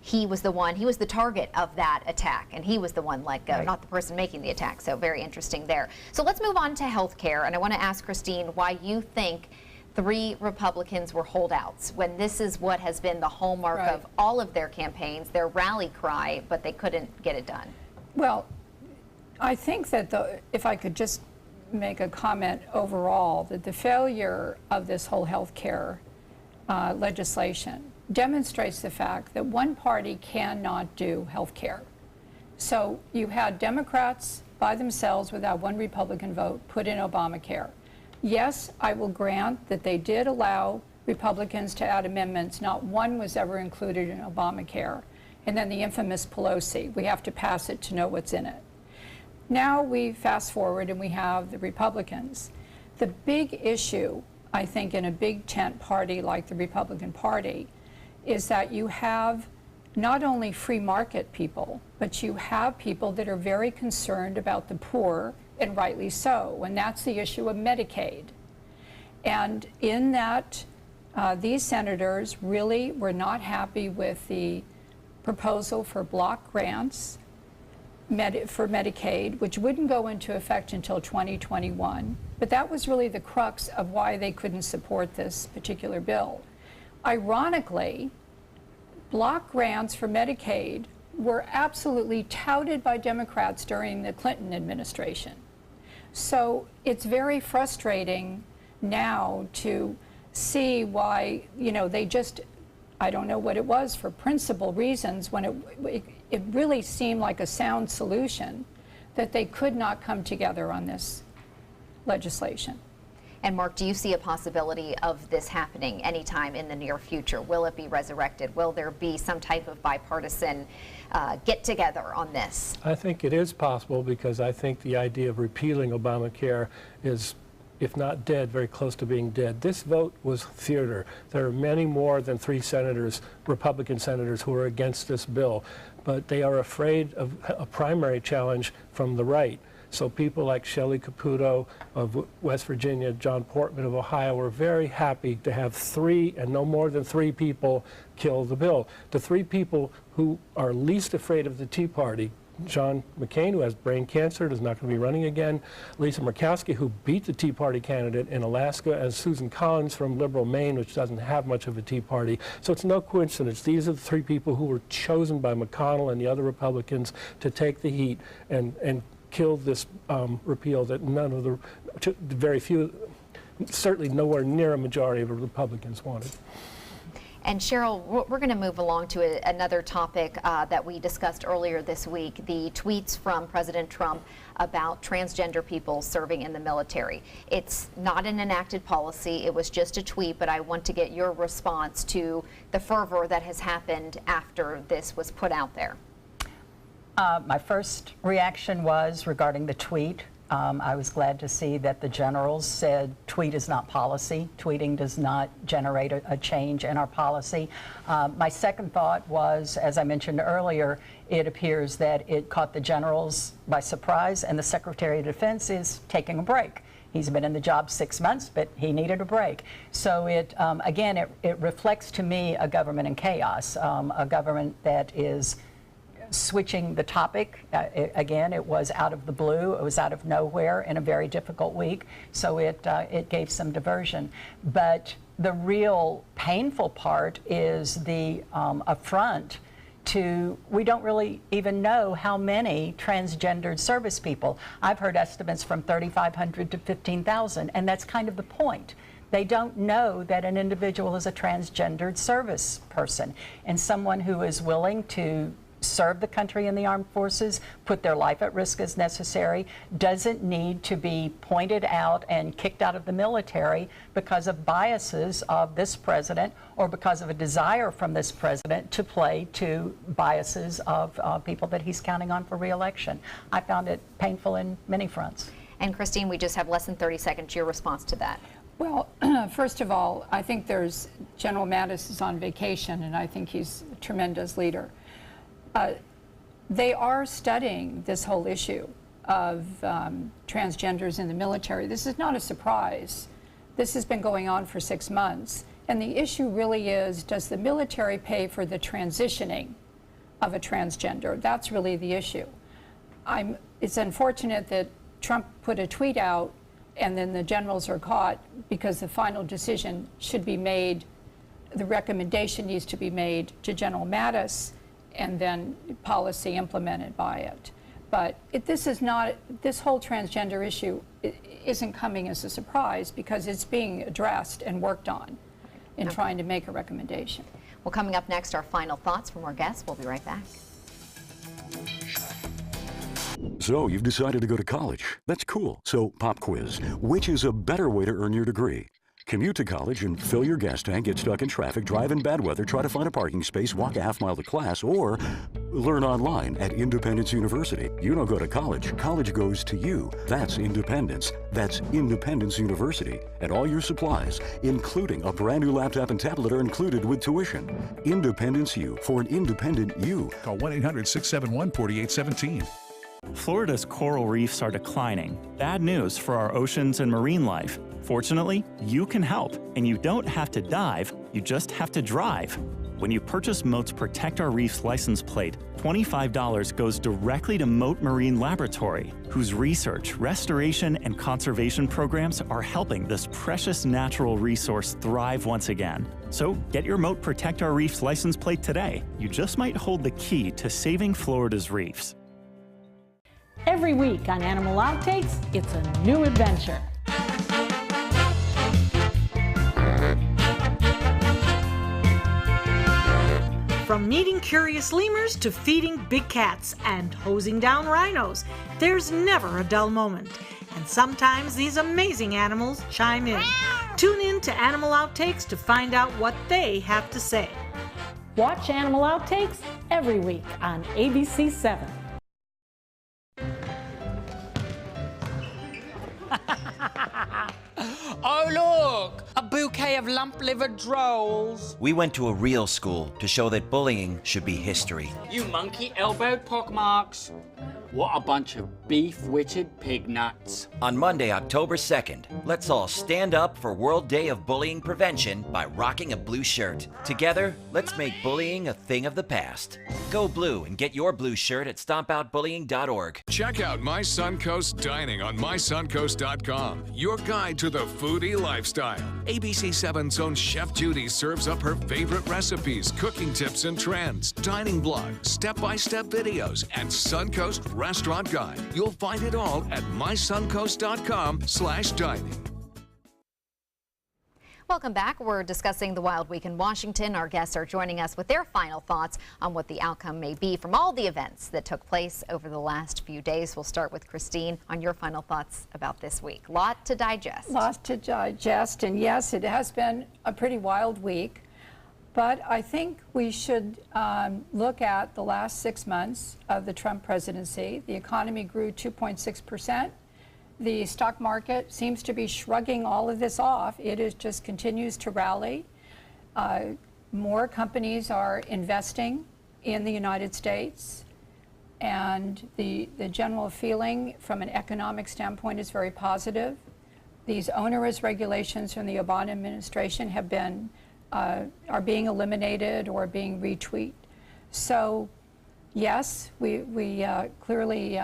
he was the target of that attack, and he was the one let go, right, not the person making the attack. So very interesting there. So let's move on to health care, and I want to ask Christine why you think 3 Republicans were holdouts when this is what has been the hallmark of all of their campaigns, their rally cry, but they couldn't get it done. Well, I think that if I could just make a comment overall, that the failure of this whole health care legislation demonstrates the fact that one party cannot do health care. So you had Democrats by themselves without one Republican vote put in Obamacare. Yes, I will grant that they did allow Republicans to add amendments. Not one was ever included in Obamacare. And then the infamous Pelosi. We have to pass it to know what's in it. Now we fast forward and we have the Republicans. The big issue, I think, in a big tent party like the Republican Party is that you have not only free market people, but you have people that are very concerned about the poor, and rightly so, and that's the issue of Medicaid. And in that, these senators really were not happy with the proposal for block grants for Medicaid, which wouldn't go into effect until 2021. But that was really the crux of why they couldn't support this particular bill. Ironically, block grants for Medicaid were absolutely touted by Democrats during the Clinton administration. So it's very frustrating now to see why, they just, I don't know what it was, for principal reasons, when it really seemed like a sound solution, that they could not come together on this legislation. And Mark, do you see a possibility of this happening anytime in the near future? Will it be resurrected? Will there be some type of bipartisan get-together on this? I think it is possible, because I think the idea of repealing Obamacare is, if not dead, very close to being dead. This vote was theater. There are many more than 3 senators, Republican senators, who are against this bill, but they are afraid of a primary challenge from the right. So people like Shelley Caputo of West Virginia, John Portman of Ohio, were very happy to have 3 and no more than 3 people kill the bill. The 3 people who are least afraid of the Tea Party: John McCain, who has brain cancer, is not going to be running again; Lisa Murkowski, who beat the Tea Party candidate in Alaska; and Susan Collins from liberal Maine, which doesn't have much of a Tea Party. So it's no coincidence. These are the 3 people who were chosen by McConnell and the other Republicans to take the heat and kill this repeal that none of the, very few, certainly nowhere near a majority of Republicans wanted. And Cheryl, we're going to move along to another topic that we discussed earlier this week, the tweets from President Trump about transgender people serving in the military. It's not an enacted policy, it was just a tweet, but I want to get your response to the fervor that has happened after this was put out there. My first reaction was regarding the tweet. I was glad to see that the generals said tweet is not policy. Tweeting does not generate a change in our policy. My second thought was, as I mentioned earlier, it appears that it caught the generals by surprise, and the Secretary of Defense is taking a break. He's been in the job 6 months, but he needed a break. So it, again, it reflects to me a government in chaos, a government that is switching the topic. Again, it was out of the blue. It was out of nowhere in a very difficult week. So it gave some diversion. But the real painful part is the affront to, we don't really even know how many transgendered service people. I've heard estimates from 3,500 to 15,000, and that's kind of the point. They don't know that an individual is a transgendered service person and someone who is willing to serve the country in the armed forces, put their life at risk as necessary, doesn't need to be pointed out and kicked out of the military because of biases of this president or because of a desire from this president to play to biases of people that he's counting on for re-election. I found it painful in many fronts. And Christine, we just have less than 30 seconds. Your response to that? Well, first of all, I think General Mattis is on vacation, and I think he's a tremendous leader. They are studying this whole issue of transgenders in the military. This is not a surprise. This has been going on for 6 months. And the issue really is, does the military pay for the transitioning of a transgender? That's really the issue. It's unfortunate that Trump put a tweet out and then the generals are caught, because the final decision should be made, the recommendation needs to be made to General Mattis, and then policy implemented by it. But this whole transgender issue isn't coming as a surprise, because it's being addressed and worked on in trying to make a recommendation. Well, coming up next, our final thoughts from our guests. We'll be right back. So you've decided to go to college. That's cool. So pop quiz. Which is a better way to earn your degree? Commute to college and fill your gas tank, get stuck in traffic, drive in bad weather, try to find a parking space, walk a half mile to class, or learn online at Independence University. You don't go to college. College goes to you. That's independence. That's Independence University. And all your supplies, including a brand new laptop and tablet, are included with tuition. Independence U, for an independent you. Call 1-800-671-4817. Florida's coral reefs are declining. Bad news for our oceans and marine life. Fortunately, you can help, and you don't have to dive, you just have to drive. When you purchase Moat's Protect Our Reefs license plate, $25 goes directly to Moat Marine Laboratory, whose research, restoration, and conservation programs are helping this precious natural resource thrive once again. So get your Moat Protect Our Reefs license plate today. You just might hold the key to saving Florida's reefs. Every week on Animal Outtakes, it's a new adventure. From meeting curious lemurs to feeding big cats and hosing down rhinos, there's never a dull moment. And sometimes these amazing animals chime in. Tune in to Animal Outtakes to find out what they have to say. Watch Animal Outtakes every week on ABC7. Oh, look! A bouquet of lump-livered drolls. We went to a real school to show that bullying should be history. You monkey-elbowed pockmarks. What a bunch of beef-witted pig nuts. On Monday, October 2nd, let's all stand up for World Day of Bullying Prevention by rocking a blue shirt. Together, let's make bullying a thing of the past. Go blue and get your blue shirt at stompoutbullying.org. Check out My Suncoast Dining on mysuncoast.com, your guide to the foodie lifestyle. ABC7's own Chef Judy serves up her favorite recipes, cooking tips and trends, dining blogs, step-by-step videos, and Suncoast Restaurant Guide. You'll find it all at mysuncoast.com/dining. Welcome back. We're discussing the Wild Week in Washington. Our guests are joining us with their final thoughts on what the outcome may be from all the events that took place over the last few days. We'll start with Christine on your final thoughts about this week. Lot to digest. Lots to digest, and yes, it has been a pretty wild week. But I think we should look at the last 6 months of the Trump presidency. The economy grew 2.6%. The stock market seems to be shrugging all of this off. It is just continues to rally. More companies are investing in the United States. And the general feeling from an economic standpoint is very positive. These onerous regulations from the Obama administration have been are being eliminated or being retweaked. So, yes, we clearly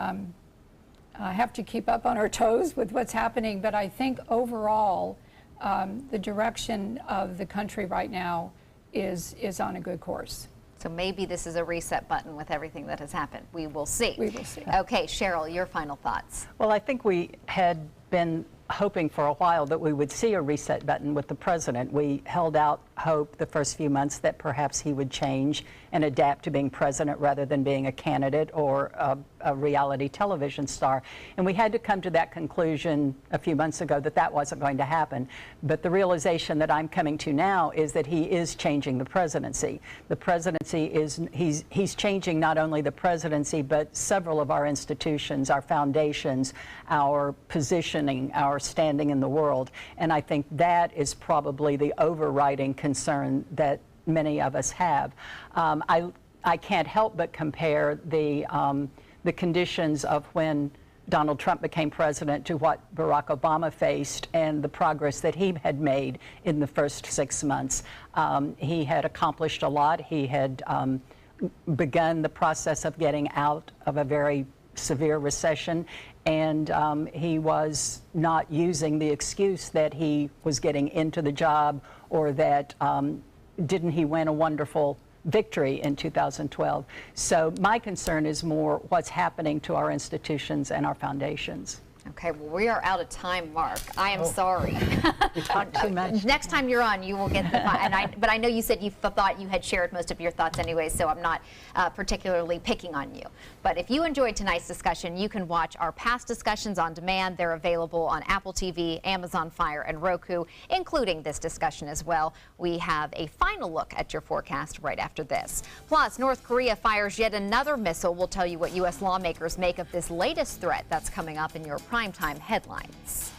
have to keep up on our toes with what's happening, but I think overall the direction of the country right now is on a good course. So maybe this is a reset button with everything that has happened. We will see. We will see. Okay, Cheryl, your final thoughts. Well, I think we had been hoping for a while that we would see a reset button with the president. We held out hope the first few months that perhaps he would change and adapt to being president rather than being a candidate or a reality television star. And we had to come to that conclusion a few months ago that that wasn't going to happen. But the realization that I'm coming to now is that he is changing the presidency. The presidency is, he's changing not only the presidency, but several of our institutions, our foundations, our positioning, our standing in the world. And I think that is probably the overriding concern that many of us have. I can't help but compare the conditions of when Donald Trump became president to what Barack Obama faced and the progress that he had made in the first 6 months. He had accomplished a lot. He had begun the process of getting out of a very severe recession, and he was not using the excuse that he was getting into the job or that didn't he win a wonderful victory in 2012. So my concern is more what's happening to our institutions and our foundations. Okay, well, we are out of time, Mark. I am sorry. We talked too much. Next time you're on, you will get the but I know you said you thought you had shared most of your thoughts anyway, so I'm not particularly picking on you. But if you enjoyed tonight's discussion, you can watch our past discussions on demand. They're available on Apple TV, Amazon Fire, and Roku, including this discussion as well. We have a final look at your forecast right after this. Plus, North Korea fires yet another missile. We'll tell you what U.S. lawmakers make of this latest threat that's coming up in your primetime headlines.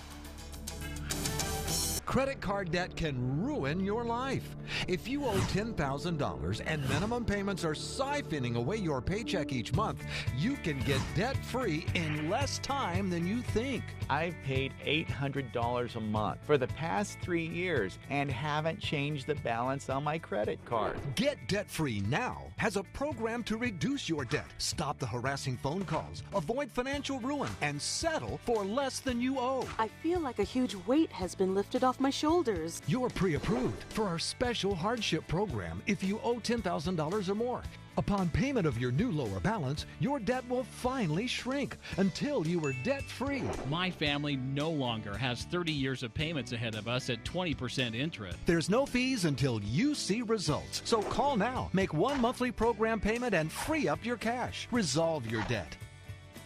Credit card debt can ruin your life. If you owe $10,000 and minimum payments are siphoning away your paycheck each month, you can get debt-free in less time than you think. I've paid $800 a month for the past 3 years and haven't changed the balance on my credit card. Get debt-free now has a program to reduce your debt, stop the harassing phone calls, avoid financial ruin, and settle for less than you owe. I feel like a huge weight has been lifted off my shoulders. You're pre-approved for our special hardship program if you owe $10,000 or more. Upon payment of your new lower balance, your debt will finally shrink until you are debt-free. My family no longer has 30 years of payments ahead of us at 20% interest. There's no fees until you see results. So call now, make one monthly program payment, and free up your cash. Resolve your debt.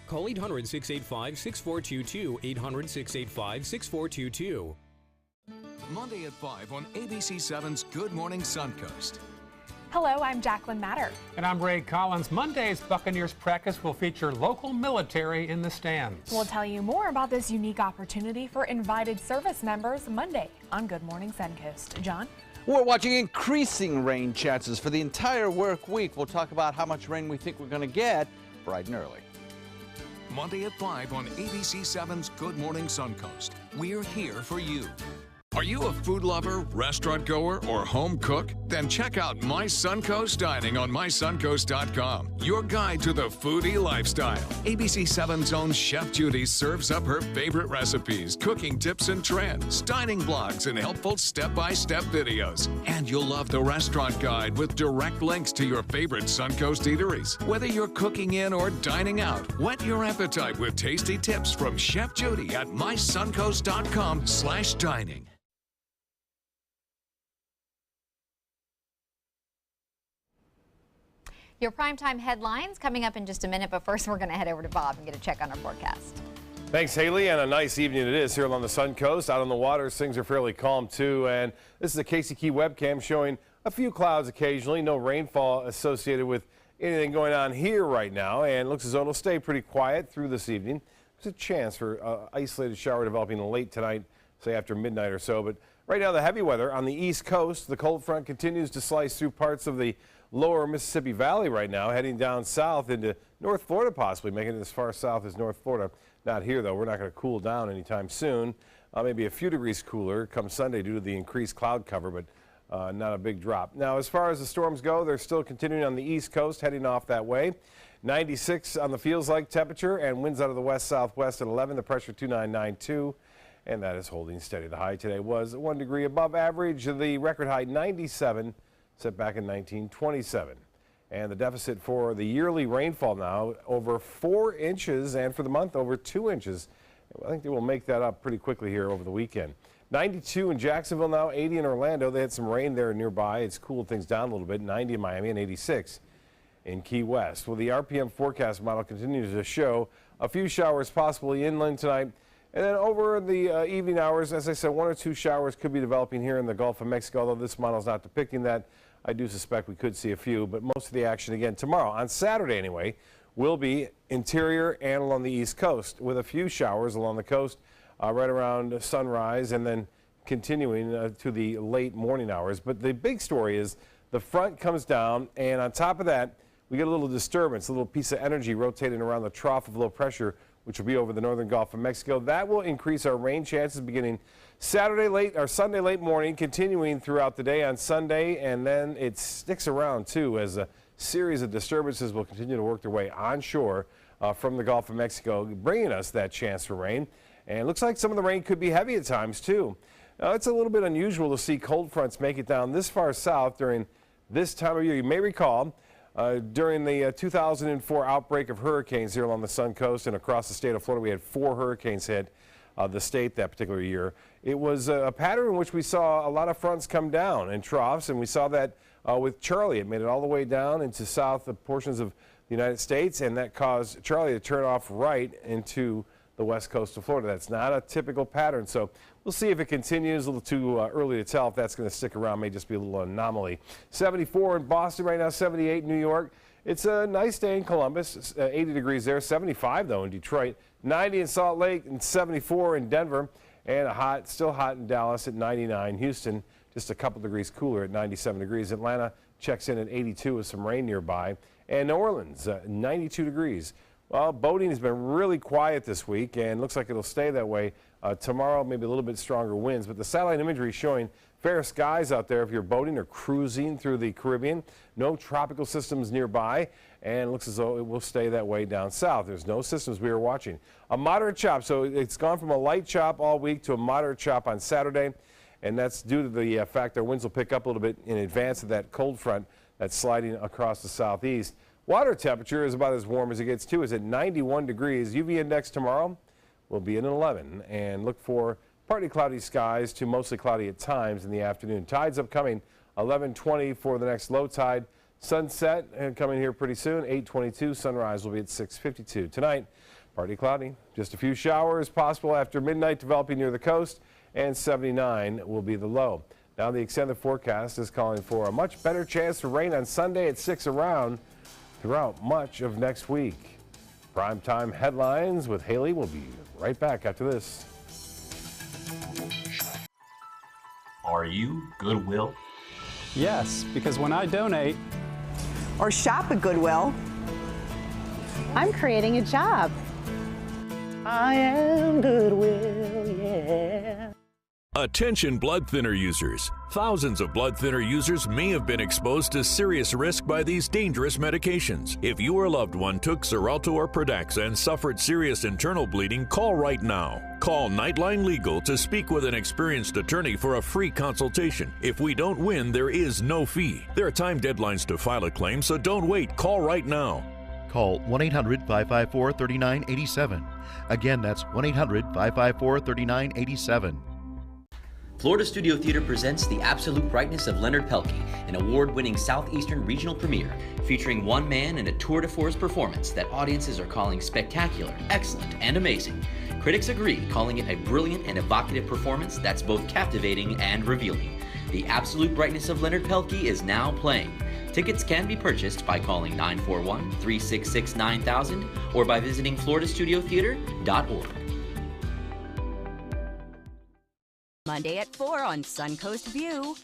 Call 800-685-6422, 800-685-6422. Monday at 5 on ABC7's Good Morning Suncoast. Hello, I'm Jacqueline Matter. And I'm Ray Collins. Monday's Buccaneers practice will feature local military in the stands. We'll tell you more about this unique opportunity for invited service members Monday on Good Morning Suncoast. John? We're watching increasing rain chances for the entire work week. We'll talk about how much rain we think we're going to get bright and early. Monday at 5 on ABC7's Good Morning Suncoast. We're here for you. Are you a food lover, restaurant goer, or home cook? Then check out My Suncoast Dining on mysuncoast.com, your guide to the foodie lifestyle. ABC7's own Chef Judy serves up her favorite recipes, cooking tips and trends, dining blogs, and helpful step-by-step videos. And you'll love the restaurant guide with direct links to your favorite Suncoast eateries. Whether you're cooking in or dining out, whet your appetite with tasty tips from Chef Judy at mysuncoast.com/dining. Your primetime headlines coming up in just a minute, but first we're going to head over to Bob and get a check on our forecast. Thanks, Haley, and a nice evening it is here along the Sun Coast. Out on the waters, things are fairly calm too, and this is a Casey Key webcam showing a few clouds occasionally, no rainfall associated with anything going on here right now, and it looks as though it'll stay pretty quiet through this evening. There's a chance for isolated shower developing late tonight, say after midnight or so, but right now the heavy weather on the East Coast. The cold front continues to slice through parts of the lower Mississippi Valley right now, heading down south into North Florida, possibly making it as far south as North Florida. Not here, though. We're not going to cool down anytime soon. Maybe a few degrees cooler come Sunday due to the increased cloud cover, but not a big drop. Now, as far as the storms go, they're still continuing on the East Coast, heading off that way. 96 on the feels-like temperature, and winds out of the west-southwest at 11. The pressure 2992, and that is holding steady. The high today was 1 degree above average. The record high 97. Set back in 1927. And the deficit for the yearly rainfall now over 4 inches, and for the month over 2 inches. I think they will make that up pretty quickly here over the weekend. 92 in Jacksonville now, 80 in Orlando. They had some rain there nearby. It's cooled things down a little bit. 90 in Miami and 86 in Key West. Well, the RPM forecast model continues to show a few showers possibly inland tonight. And then over the evening hours, as I said, 1 or 2 showers could be developing here in the Gulf of Mexico, although this model is not depicting that. I do suspect we could see a few, but most of the action again tomorrow, on Saturday anyway, will be interior and along the East Coast, with a few showers along the coast right around sunrise and then continuing to the late morning hours. But the big story is the front comes down, and on top of that, we get a little disturbance, a little piece of energy rotating around the trough of low pressure, which will be over the northern Gulf of Mexico. That will increase our rain chances beginning Saturday late or Sunday late morning, continuing throughout the day on Sunday, and then it sticks around too as a series of disturbances will continue to work their way onshore from the Gulf of Mexico, bringing us that chance for rain. And it looks like some of the rain could be heavy at times too. Now, it's a little bit unusual to see cold fronts make it down this far south during this time of year. You may recall during the 2004 outbreak of hurricanes here along the Sun Coast and across the state of Florida, we had 4 hurricanes hit the state that particular year. It was a pattern in which we saw a lot of fronts come down in troughs, and we saw that with Charlie. It made it all the way down into south portions of the United States, and that caused Charlie to turn off right into the west coast of Florida. That's not a typical pattern, so we'll see if it continues. A little too early to tell if that's going to stick around. May just be a little anomaly. 74 in Boston right now, 78 in New York. It's a nice day in Columbus, 80 degrees there, 75 though in Detroit, 90 in Salt Lake, and 74 in Denver. And still hot in Dallas at 99. Houston, just a couple degrees cooler at 97 degrees. Atlanta checks in at 82 with some rain nearby. And New Orleans, 92 degrees. Well, boating has been really quiet this week, and looks like it'll stay that way tomorrow. Maybe a little bit stronger winds, but the satellite imagery showing fair skies out there if you're boating or cruising through the Caribbean. No tropical systems nearby, and it looks as though it will stay that way down south. There's no systems we are watching. A moderate chop, so it's gone from a light chop all week to a moderate chop on Saturday, and that's due to the fact our winds will pick up a little bit in advance of that cold front that's sliding across the southeast. Water temperature is about as warm as it gets too. It's at 91 degrees. UV index tomorrow will be at an 11. And look for partly cloudy skies to mostly cloudy at times in the afternoon. Tides upcoming 11:20 for the next low tide. Sunset coming here pretty soon, 8:22. Sunrise will be at 6:52. Tonight, partly cloudy. Just a few showers possible after midnight developing near the coast, and 79 will be the low. Now the extended forecast is calling for a much better chance of rain on Sunday at 6 around throughout much of next week. Primetime headlines with Haley will be right back after this. Are you Goodwill? Yes, because when I donate or shop at Goodwill, I'm creating a job. I am Goodwill, yeah. Attention blood thinner users. Thousands of blood thinner users may have been exposed to serious risk by these dangerous medications. If you or a loved one took Xarelto or Pradaxa and suffered serious internal bleeding, call right now. Call Nightline Legal to speak with an experienced attorney for a free consultation. If we don't win, there is no fee. There are time deadlines to file a claim, so don't wait. Call right now. Call 1-800-554-3987. Again, that's 1-800-554-3987. Florida Studio Theater presents The Absolute Brightness of Leonard Pelkey, an award-winning Southeastern regional premiere featuring one man and a tour de force performance that audiences are calling spectacular, excellent, and amazing. Critics agree, calling it a brilliant and evocative performance that's both captivating and revealing. The Absolute Brightness of Leonard Pelkey is now playing. Tickets can be purchased by calling 941-366-9000 or by visiting floridastudiotheater.org. Monday at 4 on Suncoast View.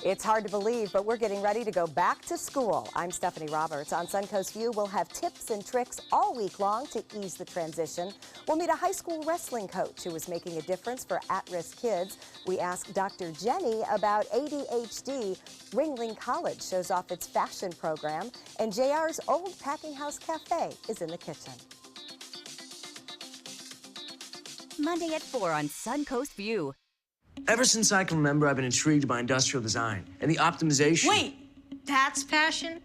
It's hard to believe, but we're getting ready to go back to school. I'm Stephanie Roberts. On Suncoast View, we'll have tips and tricks all week long to ease the transition. We'll meet a high school wrestling coach who is making a difference for at-risk kids. We ask Dr. Jenny about ADHD. Ringling College shows off its fashion program, and JR's Old Packing House Cafe is in the kitchen. Monday at 4 on Suncoast View. Ever since I can remember, I've been intrigued by industrial design and the optimization. Wait, that's passion?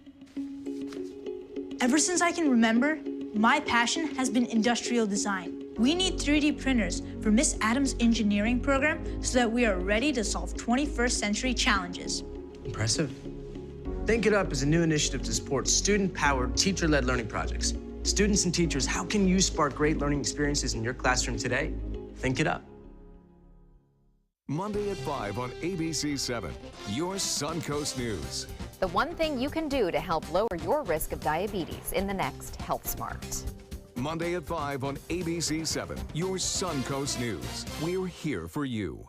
Ever since I can remember, my passion has been industrial design. We need 3D printers for Miss Adams' engineering program so that we are ready to solve 21st century challenges. Impressive. Think It Up is a new initiative to support student-powered, teacher-led learning projects. Students and teachers, how can you spark great learning experiences in your classroom today? Think It Up. Monday at 5 on ABC7, your Suncoast News. The one thing you can do to help lower your risk of diabetes in the next Health Smart. Monday at 5 on ABC7, your Suncoast News. We're here for you.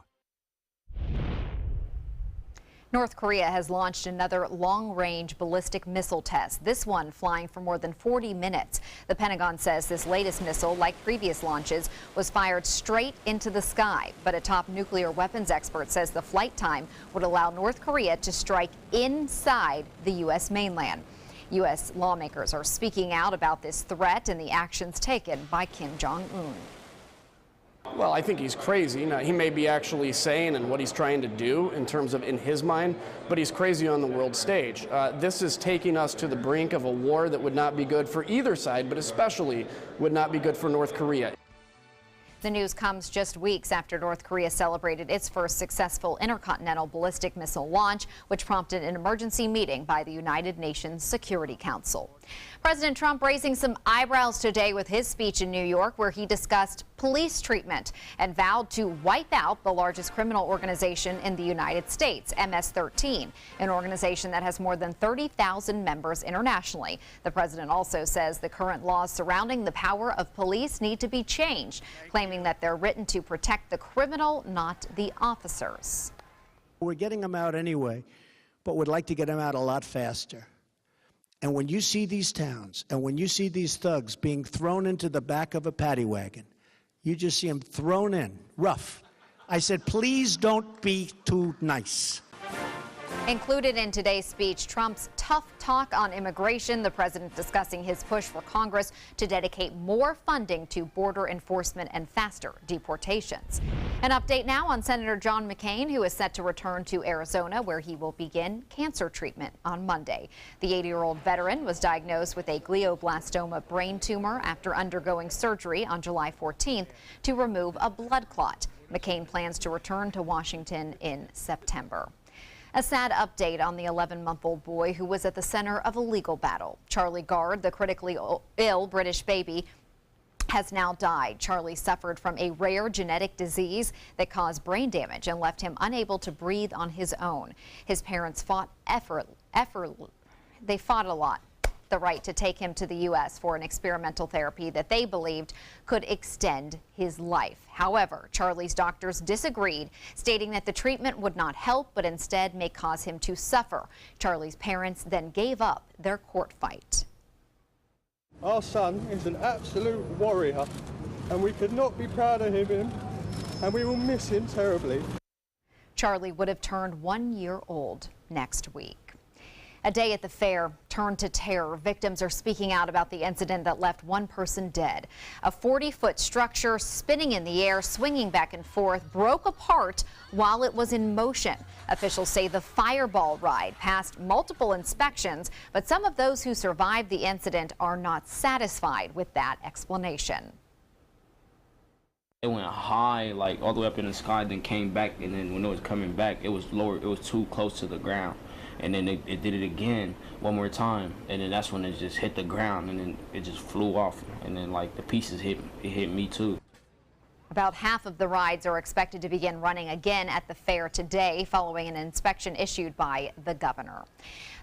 North Korea has launched another long-range ballistic missile test, this one flying for more than 40 minutes. The Pentagon says this latest missile, like previous launches, was fired straight into the sky. But a top nuclear weapons expert says the flight time would allow North Korea to strike inside the U.S. mainland. U.S. lawmakers are speaking out about this threat and the actions taken by Kim Jong-un. Well, I think he's crazy. Now, he may be actually sane in what he's trying to do in terms of in his mind, but he's crazy on the world stage. This is taking us to the brink of a war that would not be good for either side, but especially would not be good for North Korea. The news comes just weeks after North Korea celebrated its first successful intercontinental ballistic missile launch, which prompted an emergency meeting by the United Nations Security Council. President Trump raising some eyebrows today with his speech in New York, where he discussed police treatment and vowed to wipe out the largest criminal organization in the United States, MS-13, an organization that has more than 30,000 members internationally. The president also says the current laws surrounding the power of police need to be changed, claiming that they're written to protect the criminal, not the officers. We're getting them out anyway, but would like to get them out a lot faster. And when you see these towns and when you see these thugs being thrown into the back of a paddy wagon, you just see them thrown in, rough. I said, please don't be too nice. Included in today's speech, Trump's tough talk on immigration, the president discussing his push for Congress to dedicate more funding to border enforcement and faster deportations. An update now on Senator John McCain, who is set to return to Arizona, where he will begin cancer treatment on Monday. The 80-year-old veteran was diagnosed with a glioblastoma brain tumor after undergoing surgery on July 14th to remove a blood clot. McCain plans to return to Washington in September. A sad update on the 11-month-old boy who was at the center of a legal battle. Charlie Gard, the critically ill British baby, has now died. Charlie suffered from a rare genetic disease that caused brain damage and left him unable to breathe on his own. His parents fought a lot. The right to take him to the U.S. for an experimental therapy that they believed could extend his life. However, Charlie's doctors disagreed, stating that the treatment would not help, but instead may cause him to suffer. Charlie's parents then gave up their court fight. Our son is an absolute warrior, and we could not be prouder of him, and we will miss him terribly. Charlie would have turned 1 year old next week. A day at the fair turned to terror. Victims are speaking out about the incident that left one person dead. A 40-foot structure spinning in the air, swinging back and forth, broke apart while it was in motion. Officials say the Fireball ride passed multiple inspections, but some of those who survived the incident are not satisfied with that explanation. It went high, like all the way up in the sky, then came back, and then when it was coming back, it was lower. It was too close to the ground. And then it did it again one more time, and then that's when it just hit the ground, and then it just flew off, and then like the pieces hit me too. About half of the rides are expected to begin running again at the fair today, following an inspection issued by the governor.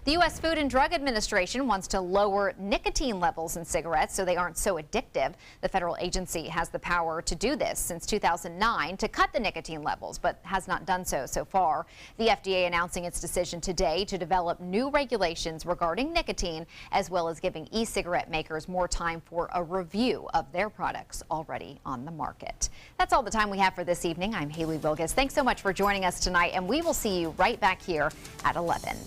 The U.S. Food and Drug Administration wants to lower nicotine levels in cigarettes so they aren't so addictive. The federal agency has the power to do this since 2009 to cut the nicotine levels, but has not done so far. The FDA announcing its decision today to develop new regulations regarding nicotine, as well as giving e-cigarette makers more time for a review of their products already on the market. That's all the time we have for this evening. I'm Haley Wilgus. Thanks so much for joining us tonight, and we will see you right back here at 11.